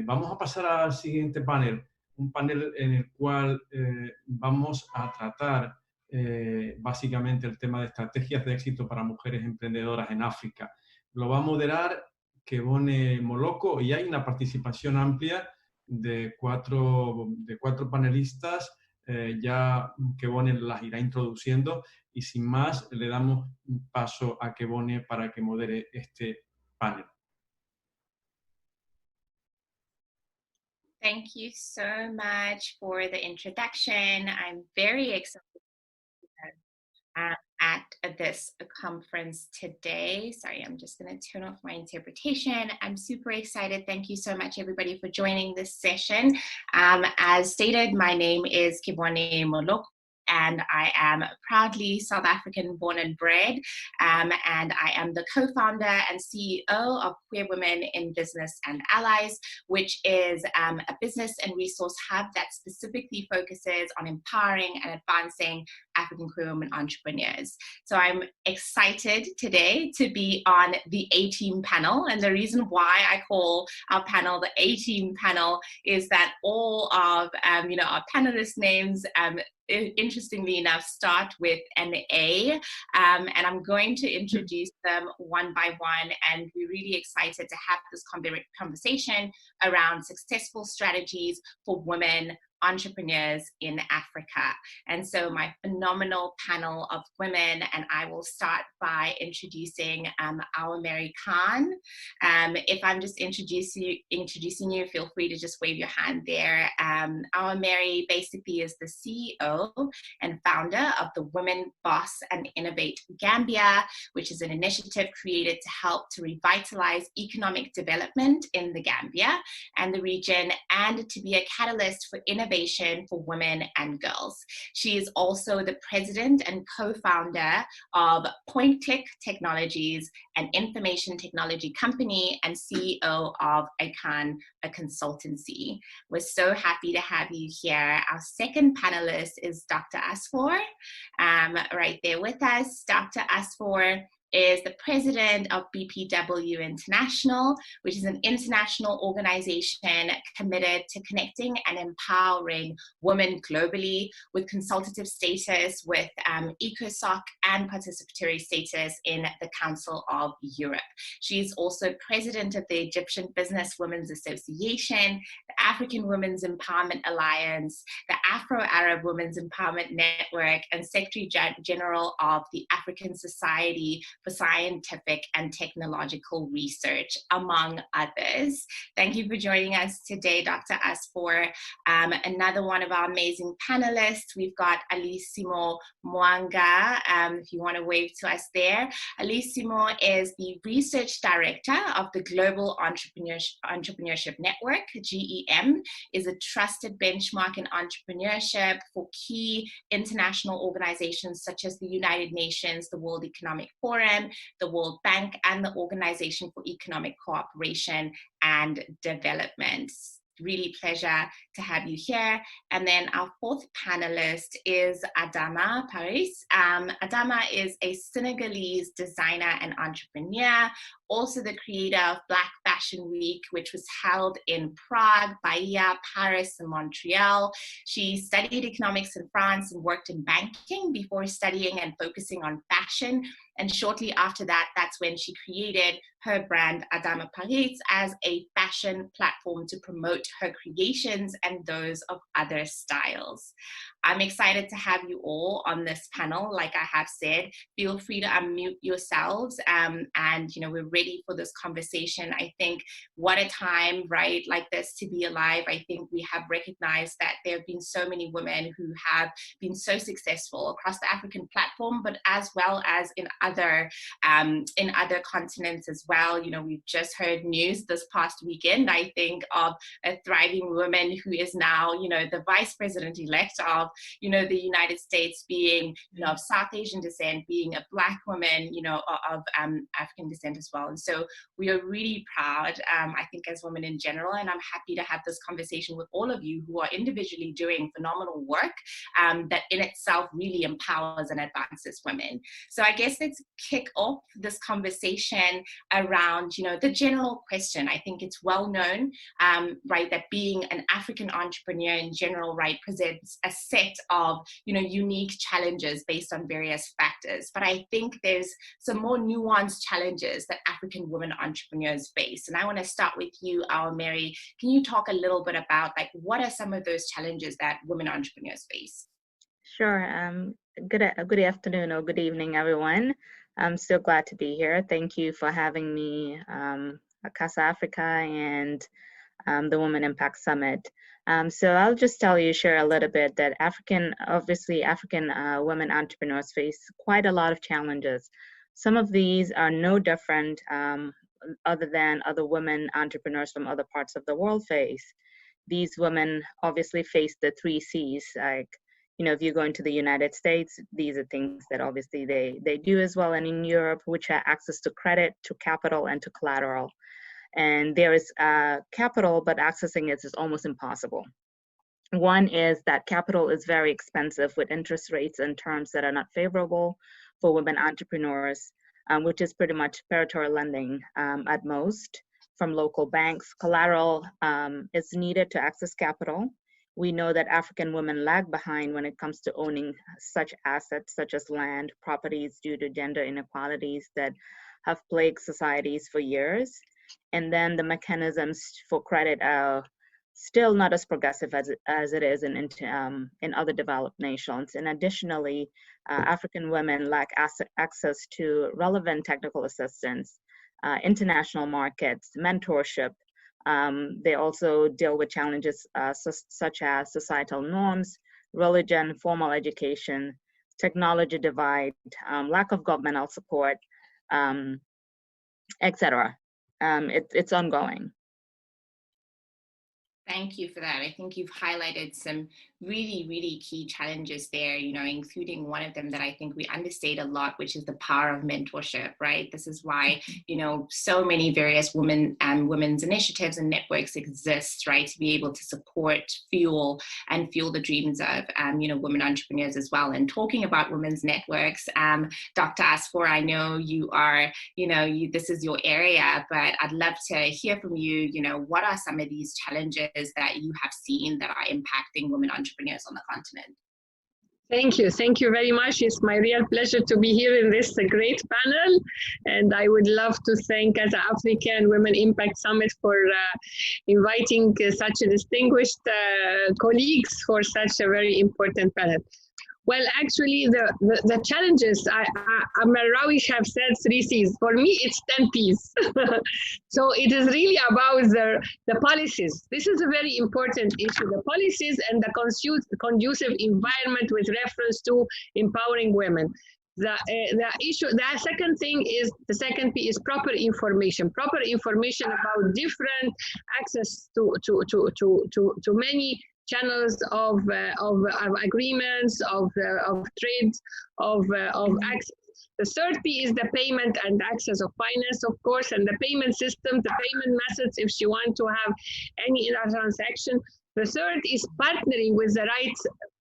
Vamos a pasar al siguiente panel, un panel en el cual vamos a tratar básicamente el tema de estrategias de éxito para mujeres emprendedoras en África. Lo va a moderar Kebone Moloko y hay una participación amplia de cuatro panelistas. Ya Kebone las irá introduciendo y sin más le damos paso a Kebone para que modere este panel. Thank you so much for the introduction. I'm very excited at this conference today. Sorry, I'm just going to turn off my interpretation. I'm super excited. Thank you so much, everybody, for joining this session. As stated, my name is Kebone Moloko, and I am proudly South African born and bred, and I am the co-founder and CEO of Queer Women in Business and Allies, which is a business and resource hub that specifically focuses on empowering and advancing African queer women entrepreneurs. So I'm excited today to be on the A-Team panel, and the reason why I call our panel the A-Team panel is that all of our panelist names interestingly enough, start with an A, and I'm going to introduce them one by one, and we're really excited to have this conversation around successful strategies for women entrepreneurs in Africa. And so my phenomenal panel of women, and I will start by introducing Awamary. If I'm just introducing you, feel free to just wave your hand there. Awamary basically is the CEO and founder of the Women Boss and Innovate Gambia, which is an initiative created to help to revitalize economic development in the Gambia and the region, and to be a catalyst for innovation for women and girls. She is also the president and co-founder of Point Click Technologies, an information technology company, and CEO of ICANN, a consultancy. We're so happy to have you here. Our second panelist is Dr. Asfour, right there with us. Dr. Asfour is the president of BPW International, which is an international organization committed to connecting and empowering women globally with consultative status with ECOSOC and participatory status in the Council of Europe. She's also president of the Egyptian Business Women's Association, the African Women's Empowerment Alliance, the Afro-Arab Women's Empowerment Network, and Secretary General of the African Society for Scientific and Technological Research, among others. Thank you for joining us today, Dr. Asfour. Another one of our amazing panelists, we've got Alesimo Mwanga, if you want to wave to us there. Alesimo is the Research Director of the Global Entrepreneurship Network. GEM is a trusted benchmark in entrepreneurship for key international organizations such as the United Nations, the World Economic Forum, the World Bank, and the Organization for Economic Cooperation and Development. Really pleasure to have you here. And then our fourth panelist is Adama Paris. Adama is a Senegalese designer and entrepreneur, also the creator of Black Fashion Week, which was held in Prague, Bahia, Paris, and Montreal. She studied economics in France and worked in banking before studying and focusing on fashion. And shortly after that, that's when she created her brand Adama Paris as a fashion platform to promote her creations and those of other styles. I'm excited to have you all on this panel. Like I have said, feel free to unmute yourselves, and we're ready for this conversation. I think what a time, right, like this to be alive. I think we have recognized that there have been so many women who have been so successful across the African platform, but as well as in other continents as well. We've just heard news this past weekend, I think, of a thriving woman who is now, the vice president-elect of you know, the United States being, you know, of South Asian descent, being a Black woman, you know, of African descent as well. And so we are really proud, I think, as women in general, and I'm happy to have this conversation with all of you who are individually doing phenomenal work that in itself really empowers and advances women. So I guess let's kick off this conversation around, you know, the general question. I think it's well known, right, that being an African entrepreneur in general, right, presents a set of, you know, unique challenges based on various factors. But I think there's some more nuanced challenges that African women entrepreneurs face. And I want to start with you, Awamary. Can you talk a little bit about, like, what are some of those challenges that women entrepreneurs face? Sure. Good afternoon or good evening, everyone. I'm so glad to be here. Thank you for having me at Casa Africa and the Women Impact Summit. So I'll just share a little bit that African women entrepreneurs face quite a lot of challenges. Some of these are no different other than other women entrepreneurs from other parts of the world face. These women obviously face the 3 C's, like, you know, if you go into the United States, these are things that obviously they do as well, and in Europe, which are access to credit, to capital, and to collateral. And there is capital, but accessing it is almost impossible. One is that capital is very expensive with interest rates and terms that are not favorable for women entrepreneurs, which is pretty much predatory lending at most from local banks. Collateral is needed to access capital. We know that African women lag behind when it comes to owning such assets such as land, properties, due to gender inequalities that have plagued societies for years. And then the mechanisms for credit are still not as progressive as it is in other developed nations. And additionally, African women lack access to relevant technical assistance, international markets, mentorship. They also deal with challenges such as societal norms, religion, formal education, technology divide, lack of governmental support, etc. It's ongoing. Thank you for that. I think you've highlighted some really, really key challenges there, you know, including one of them that I think we understate a lot, which is the power of mentorship, right? This is why, you know, so many various women's initiatives and networks exist, right, to be able to support, fuel the dreams of, you know, women entrepreneurs as well. And talking about women's networks, Dr. Asfour, I know you are, you know, this is your area, but I'd love to hear from you, you know, what are some of these challenges that you have seen that are impacting women entrepreneurs on the continent? Thank you very much. It's my real pleasure to be here in this great panel, and I would love to thank as African Women Impact Summit for inviting such a distinguished colleagues for such a very important panel. Well, actually, the challenges, Rawish have said 3 C's. For me, it's 10 P's. So it is really about the policies. This is a very important issue, the policies and the conducive environment with reference to empowering women. The second thing is, the second P is proper information about different access to many channels of agreements, of trade, of access. The third P is the payment and access of finance, of course, and the payment system, the payment methods, if she wants to have any transaction. The third is partnering with the right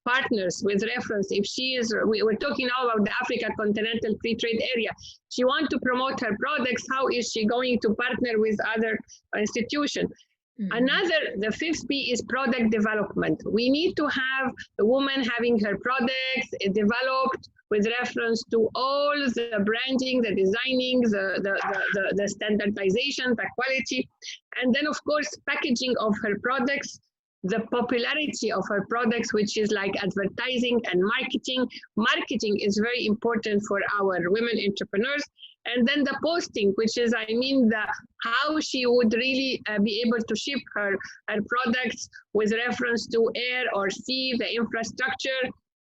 partners with reference. If she is, we're talking now about the Africa Continental Free Trade Area. She wants to promote her products. How is she going to partner with other institutions? The fifth P is product development. We need to have the woman having her products developed with reference to all the branding, the designing, the standardization, the quality, and then of course packaging of her products, the popularity of her products, which is like advertising and marketing. Marketing is very important for our women entrepreneurs. And then the posting, which is, how she would really be able to ship her products with reference to air or sea, the infrastructure.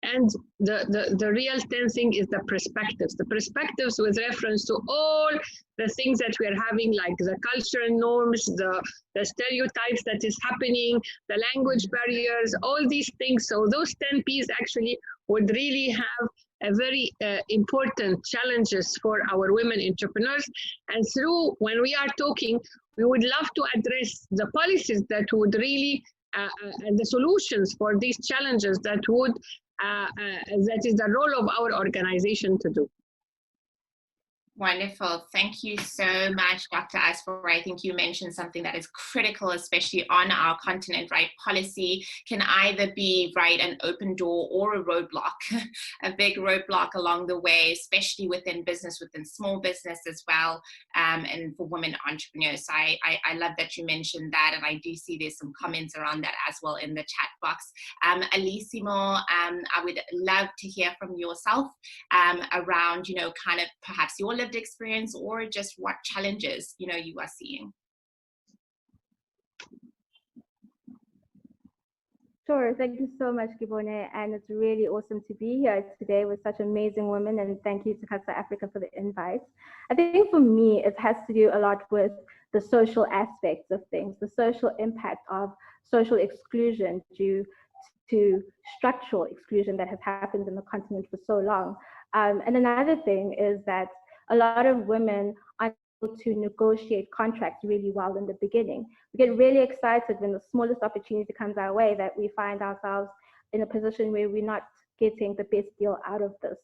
And the real 10th thing is the perspectives. The perspectives with reference to all the things that we are having, like the cultural norms, the stereotypes that is happening, the language barriers, all these things. So those 10 P's actually would really have a very important challenges for our women entrepreneurs. And through, when we are talking, we would love to address the policies that would really, and the solutions for these challenges that would, that is the role of our organization to do. Wonderful. Thank you so much, Dr. Asfour. I think you mentioned something that is critical, especially on our continent, right? Policy can either be, right, an open door or a roadblock, a big roadblock along the way, especially within business, within small business as well, and for women entrepreneurs. So I love that you mentioned that, and I do see there's some comments around that as well in the chat box. Alesimo, I would love to hear from yourself around, you know, kind of perhaps your lived experience or just what challenges, you know, you are seeing. Sure, thank you so much, Kebone, and it's really awesome to be here today with such amazing women, and thank you to Casa Africa for the invite. I think for me, it has to do a lot with the social aspects of things, the social impact of social exclusion due to structural exclusion that has happened in the continent for so long. And another thing is that a lot of women are able to negotiate contracts really well in the beginning. We get really excited when the smallest opportunity comes our way that we find ourselves in a position where we're not getting the best deal out of this.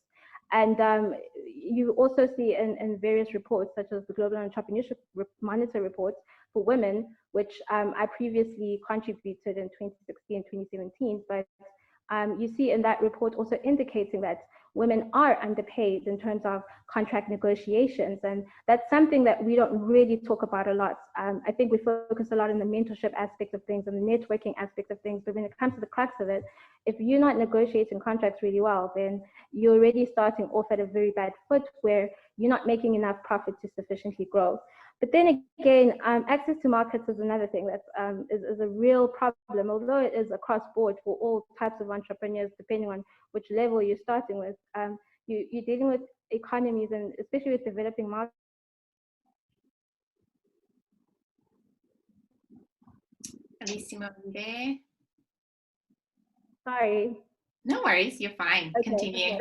And you also see in various reports, such as the Global Entrepreneurship Monitor report for women, which I previously contributed in 2016, 2017, but you see in that report also indicating that women are underpaid in terms of contract negotiations. And that's something that we don't really talk about a lot. I think we focus a lot on the mentorship aspect of things and the networking aspect of things. But when it comes to the crux of it, if you're not negotiating contracts really well, then you're already starting off at a very bad foot where you're not making enough profit to sufficiently grow. But then again, access to markets is another thing that is a real problem, although it is across board for all types of entrepreneurs, depending on which level you're starting with. You're dealing with economies, and especially with developing markets. Alesimo, are you there? Sorry. No worries, you're fine. Okay, continue.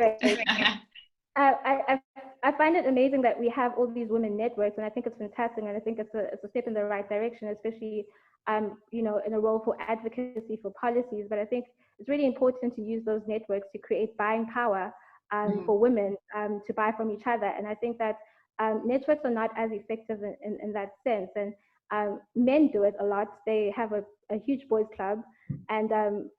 I find it amazing that we have all these women networks, and I think it's fantastic, and I think it's a step in the right direction, especially you know, in a role for advocacy for policies. But I think it's really important to use those networks to create buying power for women to buy from each other. And I think that networks are not as effective in that sense. And men do it a lot. They have a huge boys club, and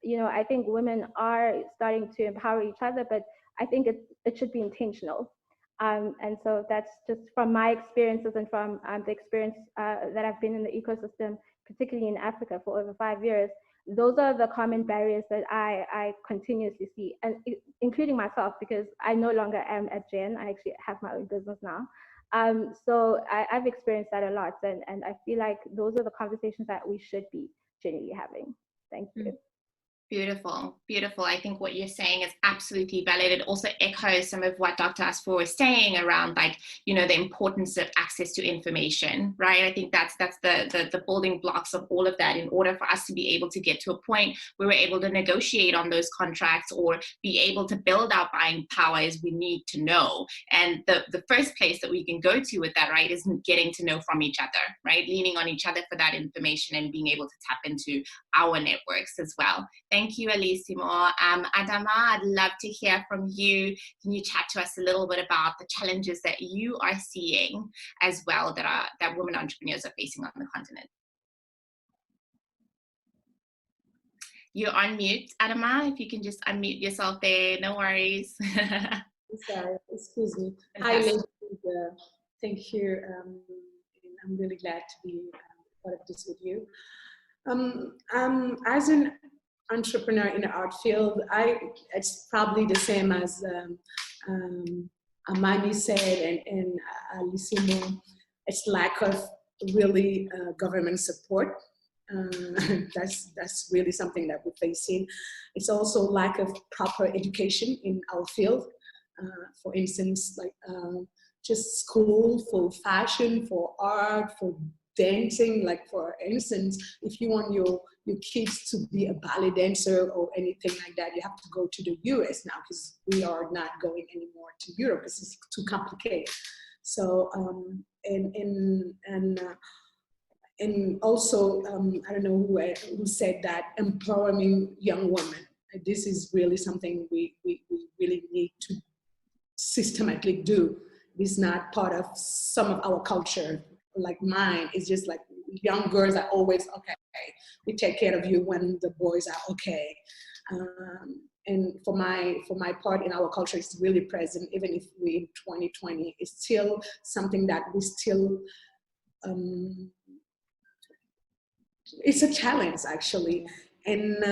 you know, I think women are starting to empower each other, but I think it should be intentional. And so that's just from my experiences and from the experience that I've been in the ecosystem, particularly in Africa for over 5 years. Those are the common barriers that I continuously see, and including myself, because I no longer am at Gen. I actually have my own business now. So I've experienced that a lot, and I feel like those are the conversations that we should be genuinely having. Thank you. Beautiful, beautiful. I think what you're saying is absolutely valid. It also echoes some of what Dr. Asfour was saying around, like, you know, the importance of access to information, right? I think that's the building blocks of all of that in order for us to be able to get to a point where we're able to negotiate on those contracts or be able to build our buying power is we need to know. And the first place that we can go to with that, right, is getting to know from each other, right? Leaning on each other for that information and being able to tap into our networks as well. Thank you, Alesimo. Adama, I'd love to hear from you. Can you chat to us a little bit about the challenges that you are seeing as well that women entrepreneurs are facing on the continent? You're on mute, Adama. If you can just unmute yourself there, no worries. Sorry, excuse me. Hi, ladies. Thank you. I'm really glad to be part of this with you. As an entrepreneur in the art field, it's probably the same as Amany said and Alesimo. It's lack of really government support That's really something that we're facing. It's also lack of proper education in our field. For instance, like just school for fashion, for art, for dancing. Like for instance, if you want your kids to be a ballet dancer or anything like that, you have to go to the US now, because we are not going anymore to Europe because it's too complicated. So and also I don't know who said that, empowering young women. This is really something we really need to systematically do. It's not part of some of our culture. Like mine, it's just like young girls are always okay. We take care of you when the boys are okay. And for my part in our culture, it's really present. Even if we in 2020, it's still something that we still. It's a challenge actually, and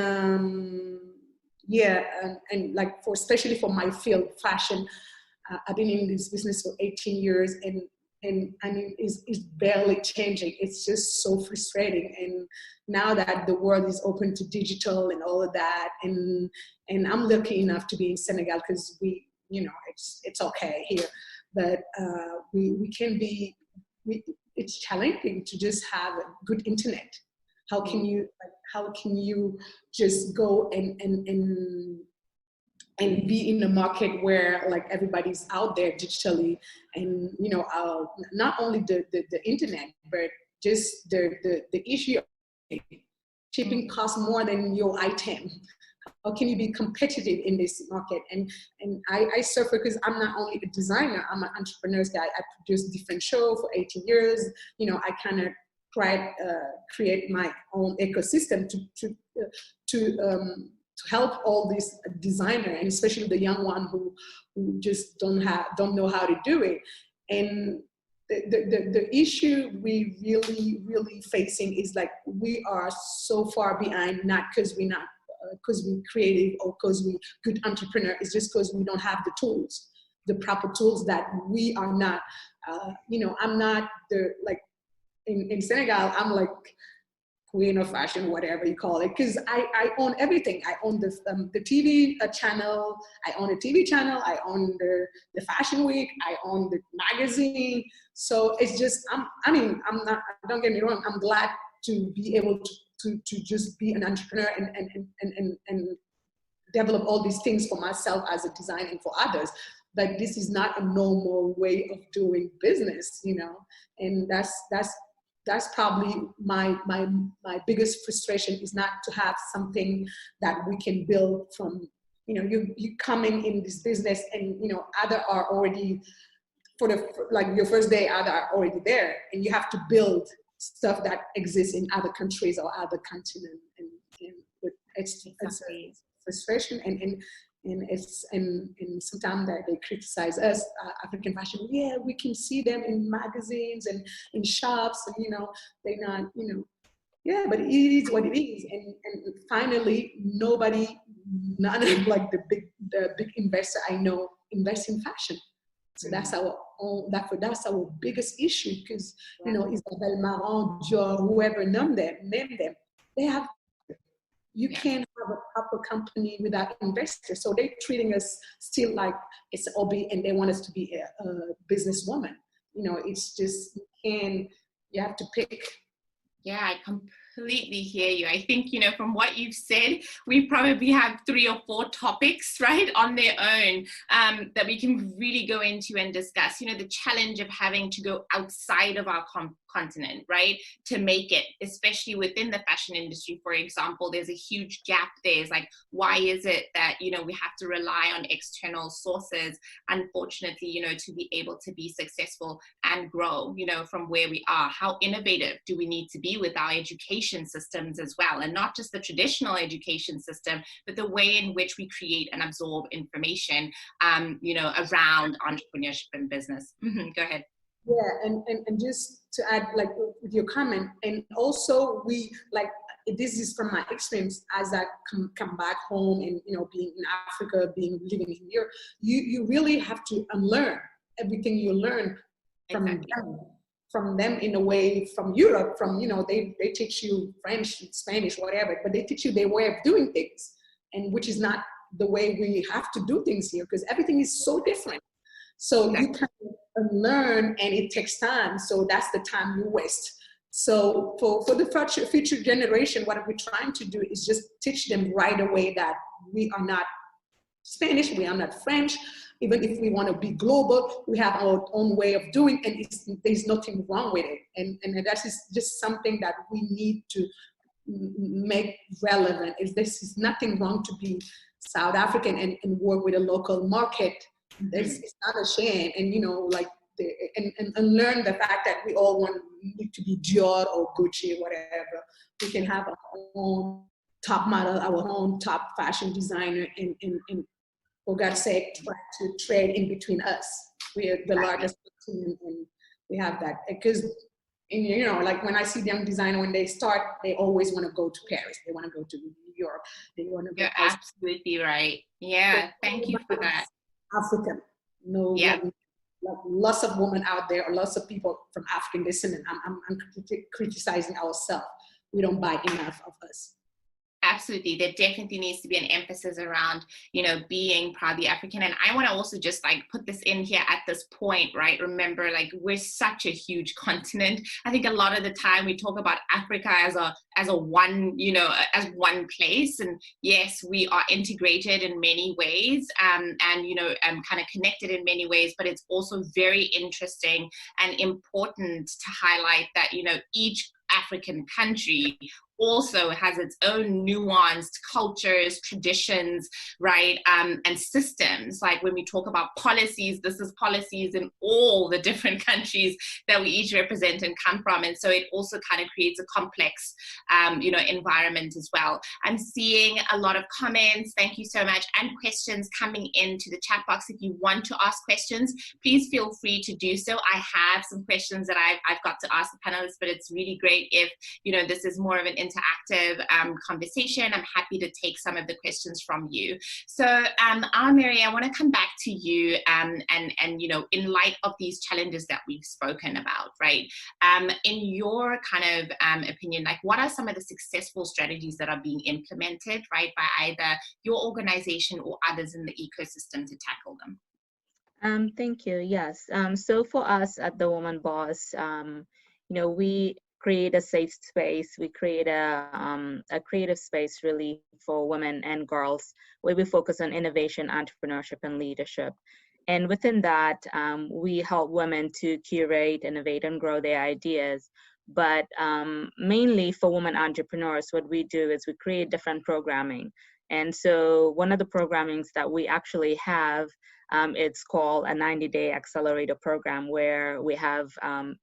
yeah, and like especially for my field, fashion. I've been in this business for 18 years, and I mean, it's barely changing. It's just so frustrating. And now that the world is open to digital and all of that, and I'm lucky enough to be in Senegal because we, you know, it's okay here, but we can be. It's challenging to just have a good internet. How can you just go and be in a market where like everybody's out there digitally, and you know, not only the internet, but just the issue of shipping costs more than your item. How can you be competitive in this market? And I suffer because I'm not only a designer, I'm an entrepreneur guy. I produce different shows for 18 years. You know, I kind of create my own ecosystem to help all these designers, and especially the young one who just don't know how to do it. And the issue we really facing is like we are so far behind, not because we're not because we're creative or because we're good entrepreneur. It's just because we don't have the tools, the proper tools that we are not. You know, I'm not the like in Senegal. I'm like queen of fashion, whatever you call it, because I own everything. I own the TV channel, I own a TV channel, I own the fashion week, I own the magazine. So it's just, I mean, I'm not, don't get me wrong, I'm glad to be able to just be an entrepreneur and develop all these things for myself as a designer and for others. But this is not a normal way of doing business, you know, and that's probably my biggest frustration, is not to have something that we can build from, you know, you coming in this business and, you know, other are already like your first day, other are already there, and you have to build stuff that exists in other countries or other continents, and it's a frustration, and sometimes that they criticize us, African fashion. Yeah, we can see them in magazines and in shops, and you know, they're not, you know, yeah, but it is what it is. And finally, none of like the big investor I know invest in fashion. So that's our own, that's our biggest issue, because you know, Isabelle Marant, Dior, whoever name them, they have. You can't have a proper company without investors. So they're treating us still like it's a hobby, and they want us to be a businesswoman. You know, it's just, you have to pick. Yeah, I completely hear you. I think, you know, from what you've said, we probably have 3 or 4 topics, right, on their own that we can really go into and discuss. You know, the challenge of having to go outside of our continent, right, to make it, especially within the fashion industry, for example. There's a huge gap there. It's like, why is it that, you know, we have to rely on external sources, unfortunately, you know, to be able to be successful and grow, you know, from where we are? How innovative do we need to be with our education systems as well? And not just the traditional education system, but the way in which we create and absorb information, you know, around entrepreneurship and business. Go ahead. Yeah, and just to add, like, with your comment, and also we, like, this is from my experience as I come back home, and, you know, being in Africa, living here, you really have to unlearn everything you learn from them. from them in a way from Europe, from, you know, they teach you French, Spanish, whatever, but they teach you their way of doing things, and which is not the way we have to do things here, because everything is so different. So you kind of learn, and it takes time. So that's the time you waste. So for the future generation, what we're trying to do is just teach them right away that we are not Spanish, we are not French. Even if we want to be global, we have our own way of doing, and there's nothing wrong with it. And that is just something that we need to make relevant. This is nothing wrong to be South African and work with a local market. It's not a shame. And, you know, like, and learn the fact that we all need to be Dior or Gucci or whatever. We can have our own top model, our own top fashion designer, and for God's sake, try to trade in between us. We are the largest team, and we have that. Because, you know, like when I see young designer, when they start, they always want to go to Paris. They want to go to New York. They want to go. You're absolutely right. Yeah, thank you for that. African. No, yeah. Like lots of women out there, or lots of people from African descent. I'm criticizing ourselves. We don't buy enough of us. Absolutely. There definitely needs to be an emphasis around, you know, being proudly African. And I want to also just like put this in here at this point, right? Remember, like, we're such a huge continent. I think a lot of the time we talk about Africa as a one, you know, as one place. And yes, we are integrated in many ways, and, you know, kind of connected in many ways, but it's also very interesting and important to highlight that, you know, each African country also has its own nuanced cultures, traditions, right, and systems. Like when we talk about policies, this is policies in all the different countries that we each represent and come from. And so it also kind of creates a complex, you know, environment as well. I'm seeing a lot of comments, thank you so much, and questions coming into the chat box. If you want to ask questions, please feel free to do so. I have some questions that I've got to ask the panelists, but it's really great if, you know, this is more of an interactive conversation. I'm happy to take some of the questions from you. So Awamary, I want to come back to you and you know, in light of these challenges that we've spoken about, right? In your kind of opinion, like, what are some of the successful strategies that are being implemented, right, by either your organization or others in the ecosystem to tackle them? Thank you. Yes. So for us at the Woman Boss, you know, we create a safe space. We create a creative space really for women and girls, where we focus on innovation, entrepreneurship, and leadership. And within that, we help women to curate, innovate, and grow their ideas. But mainly for women entrepreneurs, what we do is we create different programming. And so one of the programmings that we actually have, it's called a 90-day Accelerator Program, where we have,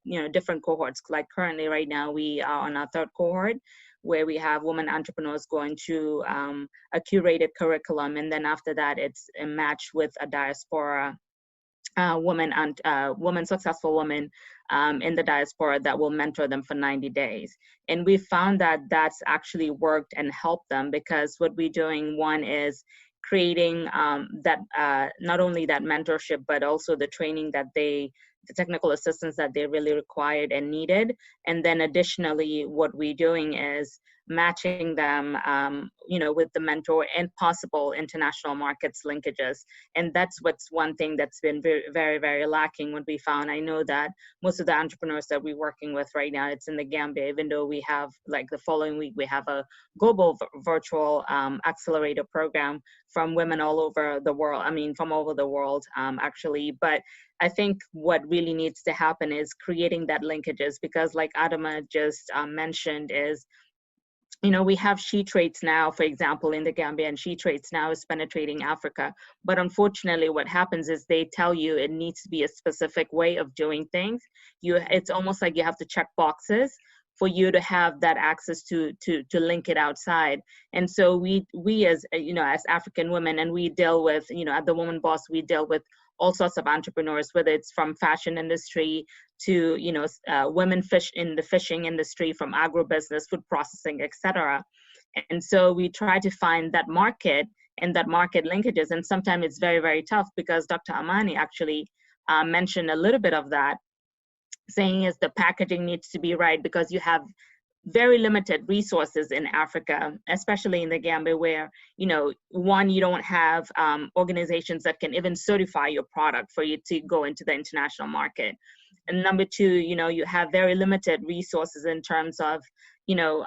you know, different cohorts. Like currently right now, we are on our third cohort, where we have women entrepreneurs going through a curated curriculum. And then after that, it's a match with a diaspora woman and successful women in the diaspora that will mentor them for 90 days. And we found that that's actually worked and helped them, because what we're doing, one is creating that not only that mentorship, but also the training that the technical assistance that they really required and needed. And then additionally, what we're doing is matching them, you know, with the mentor and possible international markets linkages. And that's what's one thing that's been very, very, very lacking. What we found, I know that most of the entrepreneurs that we're working with right now, it's in the Gambia, even though we have, like the following week, we have a global virtual accelerator program from women all over the world. I mean, from all over the world, actually. But I think what really needs to happen is creating that linkages, because like Adama just mentioned is, you know, we have She Trades Now, for example, in the Gambia, and She Trades Now is penetrating Africa. But unfortunately, what happens is they tell you it needs to be a specific way of doing things. It's almost like you have to check boxes for you to have that access to link it outside. And so we as, you know, as African women, and we deal with, you know, at the Woman Boss, we deal with all sorts of entrepreneurs, whether it's from fashion industry to, you know, women fish in the fishing industry, from agribusiness, food processing, etc. And so we try to find that market and that market linkages. And sometimes it's very, very tough, because Dr. Amany actually mentioned a little bit of that. saying is the packaging needs to be right, because you have very limited resources in Africa, especially in the Gambia, where, you know, one, you don't have organizations that can even certify your product for you to go into the international market. And number two, you know, you have very limited resources in terms of, you know,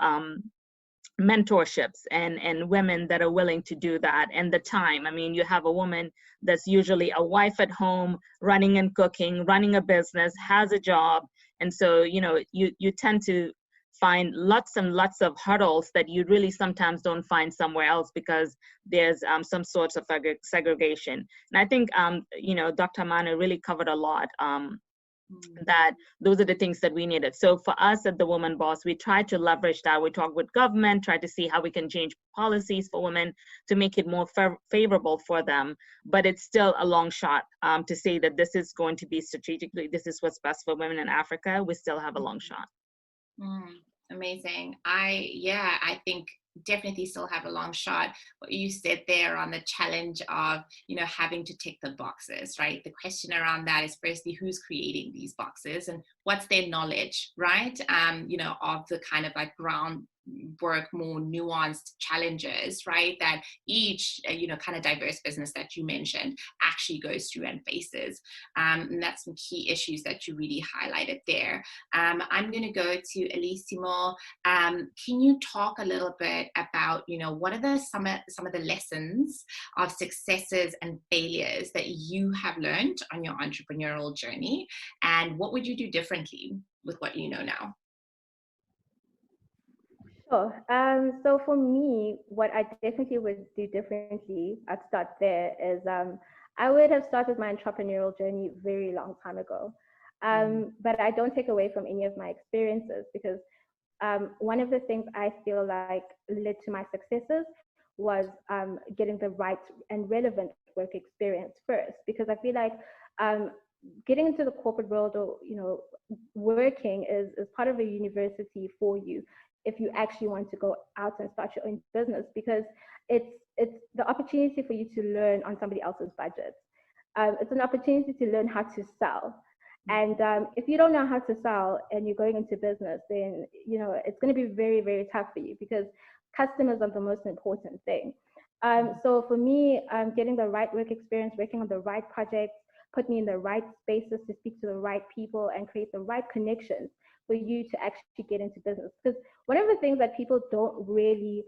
mentorships and women that are willing to do that, and the time. I mean, you have a woman that's usually a wife at home, running and cooking, running a business, has a job. And so, you know, you tend to find lots and lots of hurdles that you really sometimes don't find somewhere else, because there's some sorts of segregation. And I think, you know, Dr. Amany really covered a lot, that those are the things that we needed. So for us at the Woman Boss, we try to leverage that. We talk with government, try to see how we can change policies for women to make it more favorable for them. But it's still a long shot to say that this is going to be strategically, this is what's best for women in Africa. We still have a long shot. Amazing. I think definitely still have a long shot. What you said there on the challenge of, you know, having to tick the boxes, right? The question around that is firstly, who's creating these boxes and what's their knowledge, right? You know, of the kind of like groundwork, more nuanced challenges, right? That each, you know, kind of diverse business that you mentioned actually goes through and faces. And that's some key issues that you really highlighted there. I'm going to go to Alesimo. Can you talk a little bit about, you know, what are some of the lessons of successes and failures that you have learned on your entrepreneurial journey, and what would you do differently with what you know now? Sure. So for me, what I definitely would do differently, I'd start there, is I would have started my entrepreneurial journey very long time ago. But I don't take away from any of my experiences, because one of the things I feel like led to my successes was getting the right and relevant work experience first, because I feel like getting into the corporate world, or, you know, working is part of a university for you if you actually want to go out and start your own business, because it's the opportunity for you to learn on somebody else's budget. It's an opportunity to learn how to sell. And if you don't know how to sell and you're going into business, then, you know, it's going to be very, very tough for you, because customers are the most important thing. So for me, getting the right work experience, working on the right projects, put me in the right spaces to speak to the right people and create the right connections for you to actually get into business. Because one of the things that people don't really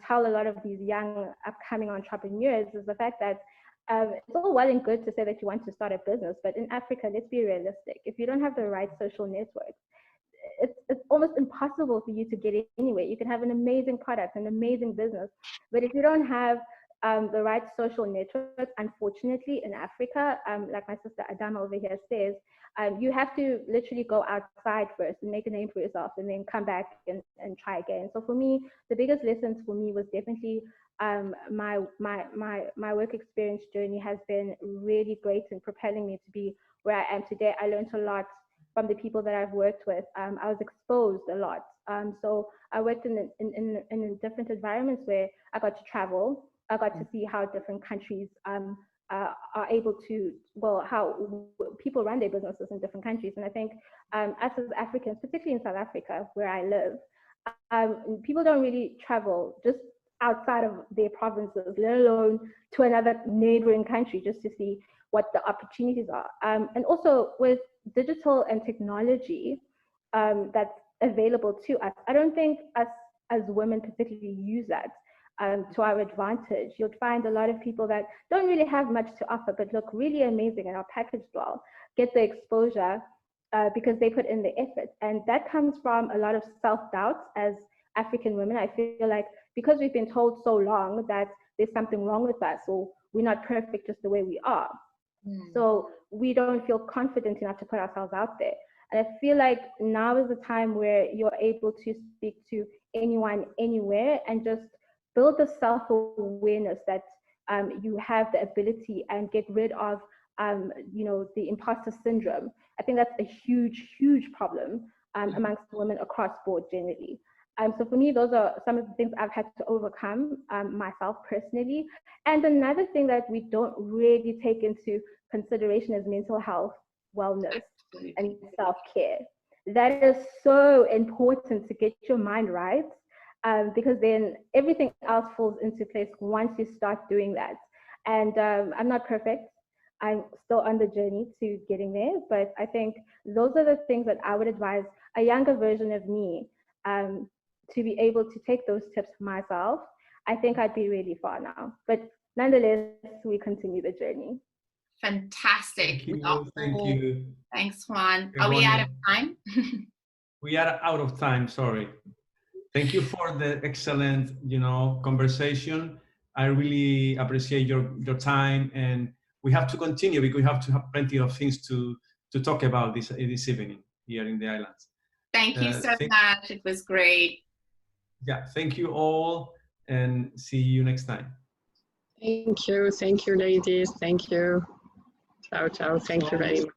tell a lot of these young upcoming entrepreneurs is the fact that it's all well and good to say that you want to start a business, but in Africa, let's be realistic. If you don't have the right social networks, it's almost impossible for you to get in anywhere. You can have an amazing product, an amazing business, but if you don't have the right social networks, unfortunately, in Africa, like my sister Adama over here says, you have to literally go outside first and make a name for yourself, and then come back and try again. So for me, the biggest lessons for me was definitely my work experience journey has been really great in propelling me to be where I am today. I learned a lot from the people that I've worked with. I was exposed a lot. So I worked in different environments where I got to travel. I got to see how different countries are able to, well, how people run their businesses in different countries. And I think us as Africans, particularly in South Africa, where I live, people don't really travel just outside of their provinces, let alone to another neighboring country, just to see what the opportunities are. And also with digital and technology that's available to us, I don't think us as women particularly use that to our advantage. You'll find a lot of people that don't really have much to offer, but look really amazing and are packaged well, get the exposure because they put in the effort. And that comes from a lot of self-doubt as African women. I feel like because we've been told so long that there's something wrong with us, or we're not perfect just the way we are. So we don't feel confident enough to put ourselves out there. And I feel like now is the time where you're able to speak to anyone, anywhere, and just build the self-awareness that you have the ability, and get rid of, you know, the imposter syndrome. I think that's a huge, huge problem amongst women across board generally. So for me, those are some of the things I've had to overcome myself personally. And another thing that we don't really take into consideration is mental health, wellness. and self-care. That is so important to get your mind right, because then everything else falls into place once you start doing that. And I'm not perfect. I'm still on the journey to getting there, but I think those are the things that I would advise a younger version of me to be able to take those tips for myself. I think I'd be really far now, but nonetheless, we continue the journey. Fantastic. Thank you. Thanks, Juan. Are we out of time? We are out of time, sorry. Thank you for the excellent, conversation. I really appreciate your time, and we have to continue because we have to have plenty of things to talk about this evening here in the islands. Thank you so much. It was great. Yeah, thank you all, and see you next time. Thank you, ladies. Thank you. Ciao, ciao. Thank you very much.